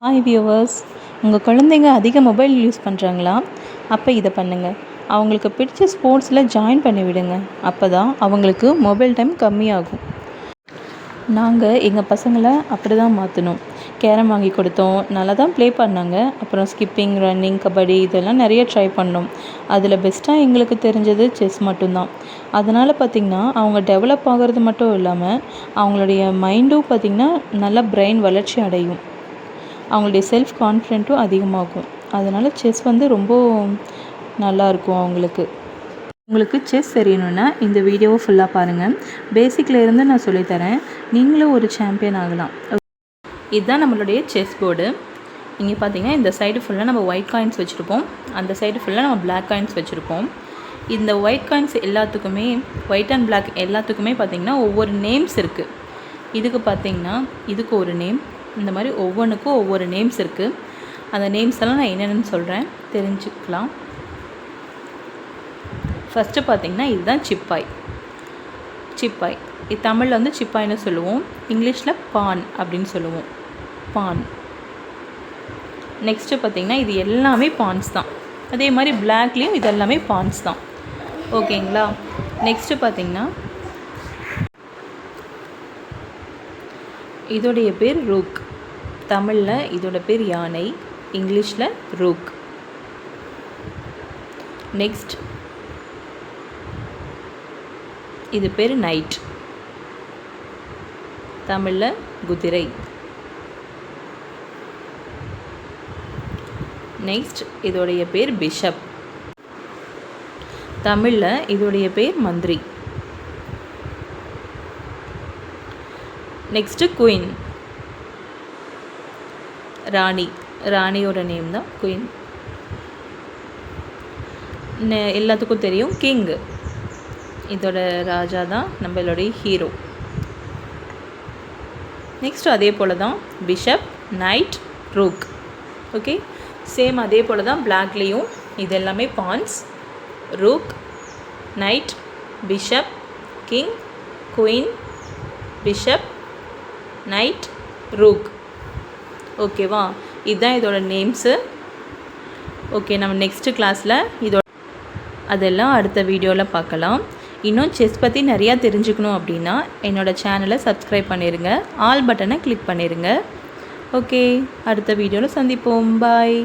Hi viewers, உங்கள் குழந்தைங்க அதிக மொபைல் யூஸ் பண்ணுறாங்களா? அப்போ இதை பண்ணுங்கள். அவங்களுக்கு பிடிச்ச ஸ்போர்ட்ஸில் ஜாயின் பண்ணி விடுங்க. அப்போ தான் அவங்களுக்கு மொபைல் டைம் கம்மியாகும். நாங்கள் எங்கள் பசங்களை அப்படி தான் மாற்றினோம். கேரம் வாங்கி கொடுத்தோம், நல்லா தான் ப்ளே பண்ணாங்க. அப்புறம் ஸ்கிப்பிங், ரன்னிங், கபடி இதெல்லாம் நிறைய ட்ரை பண்ணோம். அதில் பெஸ்ட்டாக எங்களுக்கு தெரிஞ்சது செஸ் மட்டும்தான். அதனால் பார்த்திங்கன்னா அவங்க டெவலப் ஆகிறது மட்டும் இல்லாமல் அவங்களுடைய மைண்டும் பார்த்திங்கன்னா நல்லா பிரெயின் வளர்ச்சி அடையும். அவங்களுடைய செல்ஃப் கான்ஃபிடென்ட்டும் அதிகமாகும். அதனால் செஸ் ரொம்ப நல்லாயிருக்கும் அவங்களுக்கு. உங்களுக்கு செஸ் தெரியணுன்னா இந்த வீடியோவை ஃபுல்லாக பாருங்கள். பேசிக்கில் இருந்து நான் சொல்லித்தரேன். நீங்களும் ஒரு சாம்பியன் ஆகலாம். இதுதான் நம்மளுடைய செஸ் போர்டு. இங்கே பார்த்தீங்கன்னா இந்த சைடு ஃபுல்லாக நம்ம ஒயிட் காயின்ஸ் வச்சுருப்போம், அந்த சைடு ஃபுல்லாக நம்ம பிளாக் காயின்ஸ் வச்சுருப்போம். இந்த ஒயிட் காயின்ஸ் எல்லாத்துக்குமே, ஒயிட் அண்ட் பிளாக் எல்லாத்துக்குமே பார்த்திங்கன்னா ஒவ்வொரு நேம்ஸ் இருக்குது. இதுக்கு பார்த்திங்கன்னா இதுக்கு ஒரு நேம், இந்த மாதிரி ஒவ்வொன்றுக்கும் ஒவ்வொரு நேம்ஸ் இருக்குது. அந்த நேம்ஸ் எல்லாம் நான் என்னென்னு சொல்கிறேன், தெரிஞ்சுக்கலாம். ஃபஸ்ட்டு பார்த்திங்கன்னா இதுதான் சிப்பாய். சிப்பாய் இது தமிழில் சிப்பாய்னு சொல்லுவோம், இங்கிலீஷில் பான் அப்படின்னு சொல்லுவோம். பான். நெக்ஸ்ட்டு பார்த்திங்கன்னா இது எல்லாமே பான்ஸ் தான். அதே மாதிரி பிளாக்லேயும் இது எல்லாமே பான்ஸ் தான். ஓகேங்களா? நெக்ஸ்ட்டு பார்த்திங்கன்னா இதோடைய பேர் ரூக். தமிழில் இதோட பேர் யானை, இங்கிலீஷில் ரூக். நெக்ஸ்ட் இது பேர் நைட், தமிழில் குதிரை. நெக்ஸ்ட் இதோடைய பேர் பிஷப், தமிழில் இதோடைய பேர் மந்திரி. நெக்ஸ்ட்டு குயின், ராணி. ராணியோட நேம் தான் குயின். எல்லாத்துக்கும் தெரியும் கிங், இதோட ராஜா தான் நம்மளுடைய ஹீரோ. நெக்ஸ்ட் அதே போல் தான் bishop, knight, rook. Okay, same அதே போல் தான் பிளாக்லேயும் இது எல்லாமே pawns. Rook, knight, bishop, king, queen, bishop, knight, rook. ஓகேவா? இதுதான் இதோட நேம்ஸு. ஓகே, நம்ம நெக்ஸ்ட்டு கிளாஸில் அதெல்லாம் அடுத்த வீடியோவில் பார்க்கலாம். இன்னும் செஸ் பற்றி நிறையா தெரிஞ்சுக்கணும் அப்படின்னா என்னோடய சேனலை சப்ஸ்கிரைப் பண்ணிடுங்க, ஆல் பட்டனை கிளிக் பண்ணிடுங்க. ஓகே, அடுத்த வீடியோவில் சந்திப்போம். பாய்.